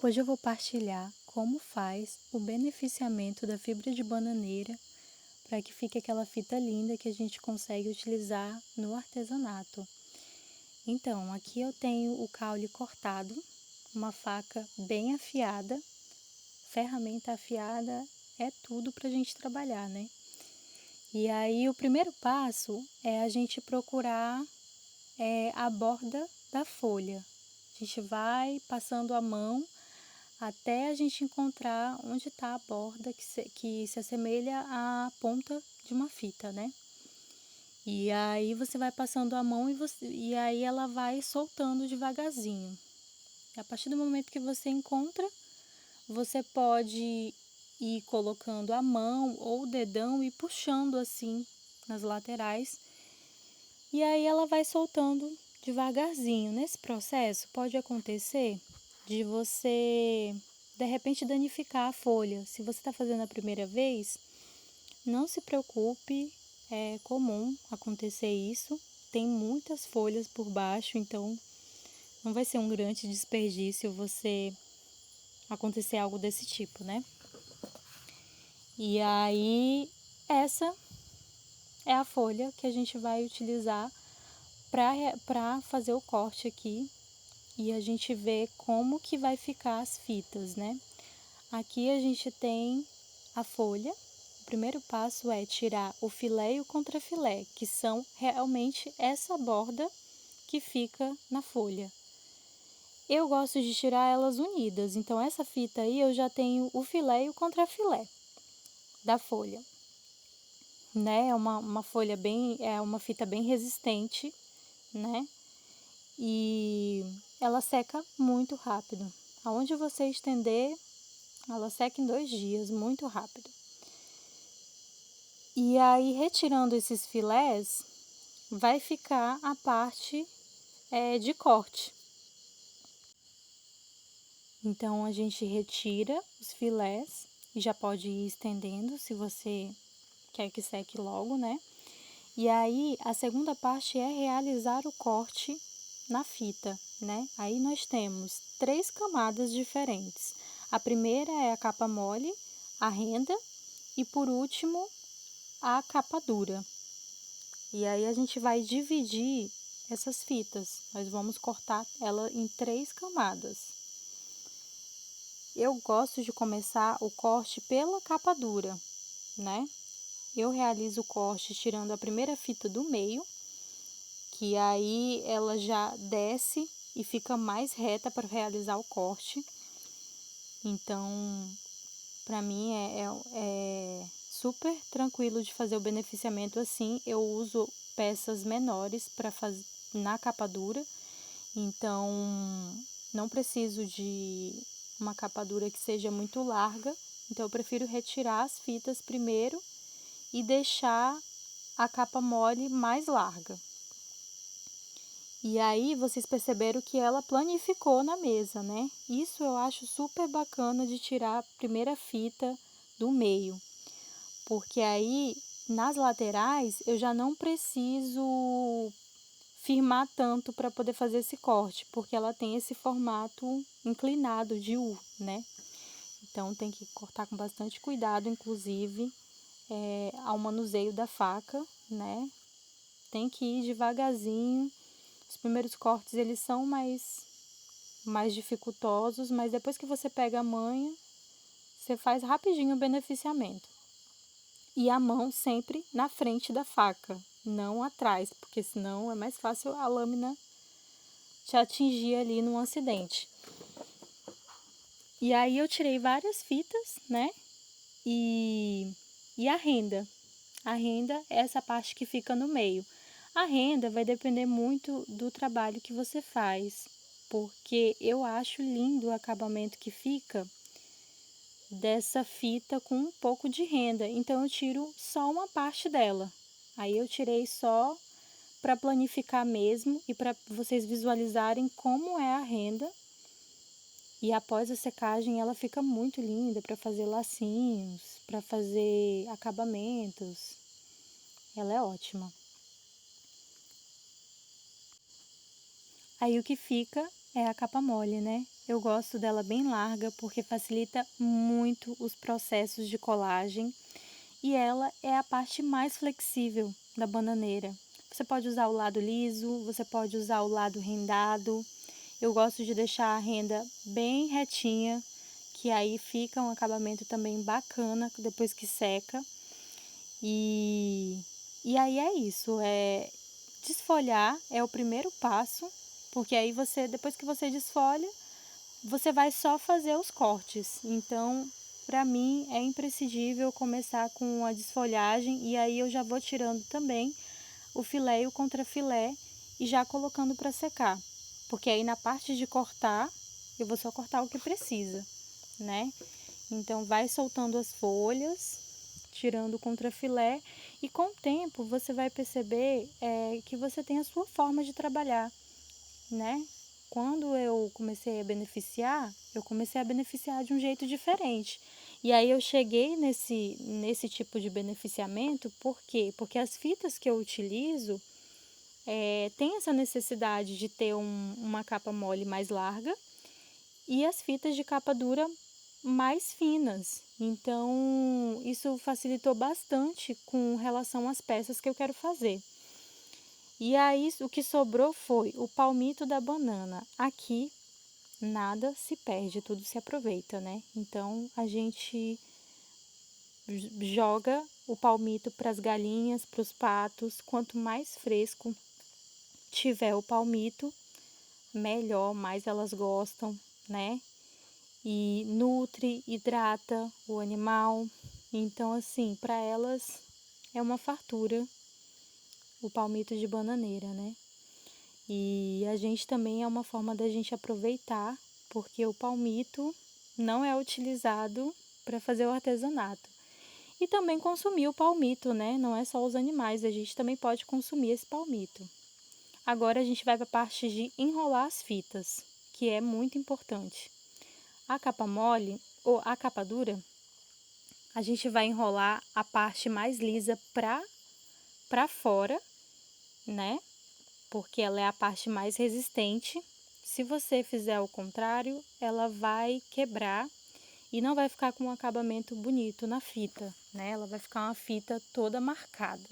Hoje eu vou partilhar como faz o beneficiamento da fibra de bananeira para que fique aquela fita linda que a gente consegue utilizar no artesanato. Então, aqui eu tenho o caule cortado, uma faca bem afiada, ferramenta afiada é tudo para a gente trabalhar, né? E aí o primeiro passo é a gente procurar a borda da folha. A gente vai passando a mão até a gente encontrar onde está a borda que se assemelha à ponta de uma fita, né? E aí você vai passando a mão e aí ela vai soltando devagarzinho. A partir do momento que você encontra, você pode ir colocando a mão ou o dedão e puxando assim nas laterais. E aí ela vai soltando devagarzinho. Nesse processo pode acontecer de você de repente danificar a folha. Se você está fazendo a primeira vez, não se preocupe, é comum acontecer isso. Tem muitas folhas por baixo, então não vai ser um grande desperdício você acontecer algo desse tipo, né? E aí essa é a folha que a gente vai utilizar para fazer o corte aqui e a gente vê como que vai ficar as fitas, né? Aqui a gente tem a folha. O primeiro passo é tirar o filé e o contrafilé, que são realmente essa borda que fica na folha. Eu gosto de tirar elas unidas, então essa fita aí eu já tenho o filé e o contrafilé da folha, né? É uma folha é uma fita bem resistente, né? E ela seca muito rápido. Aonde você estender, ela seca em 2 dias, muito rápido. E aí, retirando esses filés, vai ficar a parte de corte. Então, a gente retira os filés e já pode ir estendendo se você quer que seque logo, né? E aí, a segunda parte é realizar o corte na fita, né? Aí nós temos 3 camadas diferentes. A primeira é a capa mole, a renda e por último a capa dura. E aí a gente vai dividir essas fitas. Nós vamos cortar ela em 3 camadas. Eu gosto de começar o corte pela capa dura, né? Eu realizo o corte tirando a primeira fita do meio, que aí ela já desce e fica mais reta para realizar o corte. Então, para mim é super tranquilo de fazer o beneficiamento assim. Eu uso peças menores para fazer na capa dura, então não preciso de uma capa dura que seja muito larga. Então, eu prefiro retirar as fitas primeiro e deixar a capa mole mais larga. E aí vocês perceberam que ela planificou na mesa, né? Isso eu acho super bacana de tirar a primeira fita do meio, porque aí nas laterais eu já não preciso firmar tanto para poder fazer esse corte, porque ela tem esse formato inclinado de U, né? Então tem que cortar com bastante cuidado, inclusive ao manuseio da faca, né? Tem que ir devagarzinho. Os primeiros cortes, eles são mais dificultosos, mas depois que você pega a manha, você faz rapidinho o beneficiamento. E a mão sempre na frente da faca, não atrás, porque senão é mais fácil a lâmina te atingir ali num acidente. E aí eu tirei várias fitas, né? E a renda. A renda é essa parte que fica no meio. A renda vai depender muito do trabalho que você faz, porque eu acho lindo o acabamento que fica dessa fita com um pouco de renda. Então eu tiro só uma parte dela. Aí eu tirei só para planificar mesmo e para vocês visualizarem como é a renda. E após a secagem ela fica muito linda para fazer lacinhos, para fazer acabamentos. Ela é ótima. Aí o que fica é a capa mole, né? Eu gosto dela bem larga porque facilita muito os processos de colagem e ela é a parte mais flexível da bananeira. Você pode usar o lado liso, você pode usar o lado rendado. Eu gosto de deixar a renda bem retinha, que aí fica um acabamento também bacana depois que seca. E aí é isso, desfolhar é o primeiro passo, porque aí depois que você desfolha, você vai só fazer os cortes. Então, para mim é imprescindível começar com a desfolhagem e aí eu já vou tirando também o filé e o contrafilé e já colocando para secar. Porque aí na parte de cortar, eu vou só cortar o que precisa, né? Então vai soltando as folhas, tirando o contrafilé e com o tempo você vai perceber que você tem a sua forma de trabalhar, né? Quando eu comecei a beneficiar de um jeito diferente. E aí eu cheguei nesse tipo de beneficiamento, por quê? Porque as fitas que eu utilizo têm essa necessidade de ter uma capa mole mais larga e as fitas de capa dura mais finas. Então, isso facilitou bastante com relação às peças que eu quero fazer. E aí, o que sobrou foi o palmito da banana. Aqui, nada se perde, tudo se aproveita, né? Então, a gente joga o palmito para as galinhas, para os patos. Quanto mais fresco tiver o palmito, melhor, mais elas gostam, né? E nutre, hidrata o animal. Então, assim, para elas é uma fartura o palmito de bananeira, né? E a gente também é uma forma da gente aproveitar, porque o palmito não é utilizado para fazer o artesanato. E também consumir o palmito, né? Não é só os animais, a gente também pode consumir esse palmito. Agora a gente vai para a parte de enrolar as fitas, que é muito importante. A capa mole ou a capa dura, a gente vai enrolar a parte mais lisa para fora, né? Porque ela é a parte mais resistente. Se você fizer o contrário, ela vai quebrar e não vai ficar com um acabamento bonito na fita, né? Ela vai ficar uma fita toda marcada.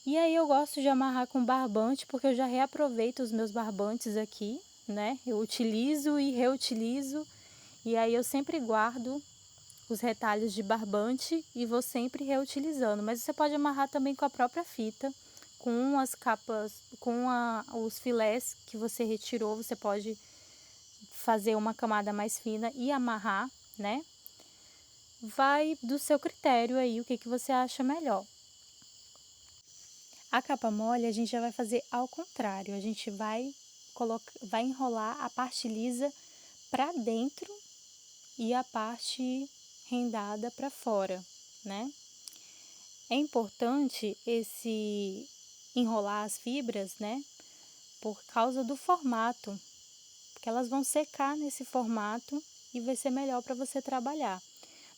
E aí eu gosto de amarrar com barbante, porque eu já reaproveito os meus barbantes aqui, né? Eu utilizo e reutilizo, e aí eu sempre guardo os retalhos de barbante e vou sempre reutilizando. Mas você pode amarrar também com a própria fita, com as capas, os filés que você retirou, você pode fazer uma camada mais fina e amarrar, né? Vai do seu critério aí, o que você acha melhor. A capa mole a gente já vai fazer ao contrário, a gente vai enrolar a parte lisa para dentro e a parte rendada para fora, né? É importante esse enrolar as fibras, né? Por causa do formato, porque elas vão secar nesse formato e vai ser melhor para você trabalhar.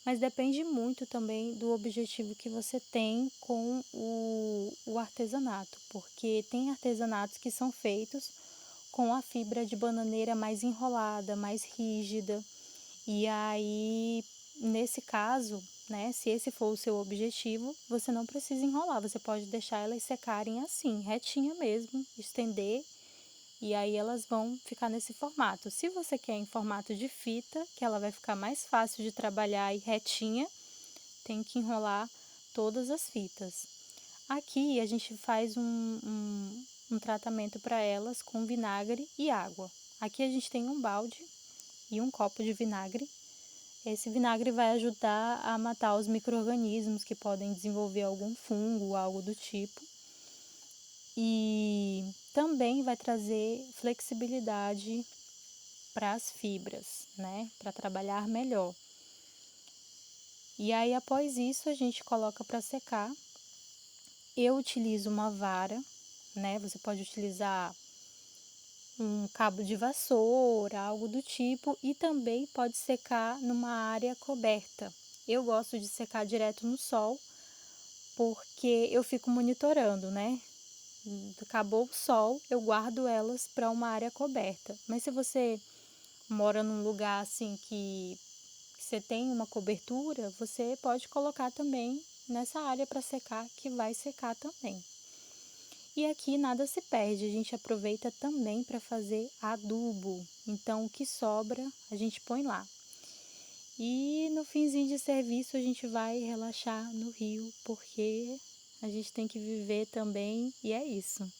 Mas depende muito também do objetivo que você tem com o artesanato, porque tem artesanatos que são feitos com a fibra de bananeira mais enrolada, mais rígida. E aí, nesse caso, né, se esse for o seu objetivo, você não precisa enrolar, você pode deixar elas secarem assim, retinha mesmo, estender, e aí elas vão ficar nesse formato. Se você quer em formato de fita, que ela vai ficar mais fácil de trabalhar e retinha, tem que enrolar todas as fitas. Aqui a gente faz um tratamento para elas com vinagre e água. Aqui a gente tem um balde e um copo de vinagre. Esse vinagre vai ajudar a matar os micro-organismos que podem desenvolver algum fungo, algo do tipo. E também vai trazer flexibilidade para as fibras, né? Para trabalhar melhor. E aí, após isso, a gente coloca para secar. Eu utilizo uma vara, né? Você pode utilizar um cabo de vassoura, algo do tipo, e também pode secar numa área coberta. Eu gosto de secar direto no sol, porque eu fico monitorando, né? Acabou o sol, eu guardo elas para uma área coberta. Mas se você mora num lugar assim que você tem uma cobertura, você pode colocar também nessa área para secar, que vai secar também. E aqui nada se perde, a gente aproveita também para fazer adubo. Então o que sobra a gente põe lá. E no finzinho de serviço a gente vai relaxar no rio, porque a gente tem que viver também e é isso.